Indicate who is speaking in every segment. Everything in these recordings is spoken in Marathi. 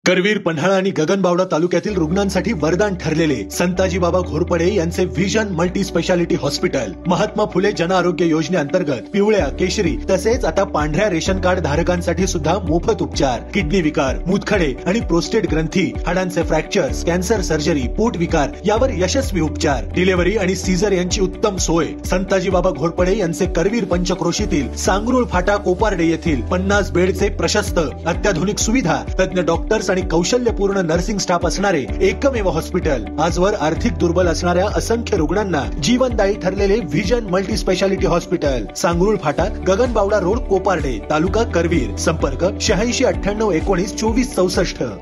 Speaker 1: करवीर, पन्हाळा आणि गगनबावडा तालुक्यातील रुग्णांसाठी वरदान ठरलेले संताजी बाबा घोरपडे यांचे Vision Multi Speciality Hospital Mahatma Phule Jan Arogya योजनेअंतर्गत पिवळ्या, केशरी तसेच आता पांढऱ्या रेशन कार्ड धारकांसाठी सुद्धा मोफत उपचार, किडनी विकार, मूतखडे आणि प्रोस्टेट ग्रंथी, हाडांचे फ्रॅक्चर्स, कॅन्सर सर्जरी, पोट विकार यावर यशस्वी उपचार, डिलिव्हरी आणि सीझर यांची उत्तम सोय. संताजी बाबा घोरपडे यांचे करवीर पंचक्रोशीतील सांगरुळ फाटा कोपार्डे येथील 50 बेडचे प्रशस्त अत्याधुनिक सुविधा, तज्ञ डॉक्टर्स आणि कौशल्यपूर्ण नर्सिंग स्टाफ असणारे एकमेव हॉस्पिटल. आजवर आर्थिक दुर्बल असणाऱ्या असंख्य रुग्णांना जीवनदायी ठरलेले व्हिजन मल्टी स्पेशालिटी हॉस्पिटल, सांगरुळ फाटा, गगनबावडा रोड, कोपार्डे, तालुका करवीर. संपर्क 86 98 19 24 64.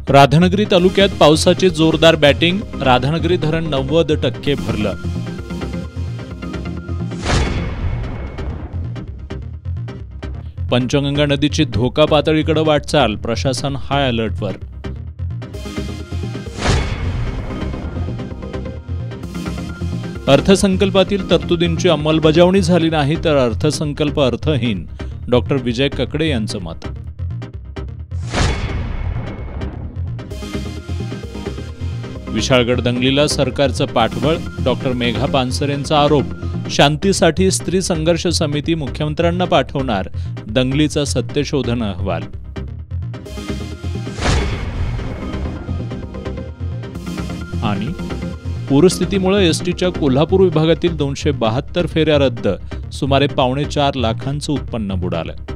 Speaker 2: राधानगरी तालुक्यात पावसाची जोरदार बॅटिंग. राधानगरी धरण 90% भरलं. पंचगंगा नदीची धोका पातळीकडे वाटचाल. प्रशासन हाय अलर्टवर. अर्थसंकल्पातील तरतुदींची अंमलबजावणी झाली नाही तर अर्थसंकल्प अर्थहीन. डॉक्टर विजय ककडे यांचं मत. विशाळगड दंगलीला सरकारचं पाठबळ. डॉक्टर मेघा पानसरेंचा आरोप. शांतीसाठी स्त्री संघर्ष समिती मुख्यमंत्र्यांना पाठवणार. दंगलीचा सत्यशोधन अहवाल. आणि पूरस्थितीमुळे एसटीच्या कोल्हापूर विभागातील 272 फेऱ्या रद्द. सुमारे 4.25 लाखांचं उत्पन्न बुडालं.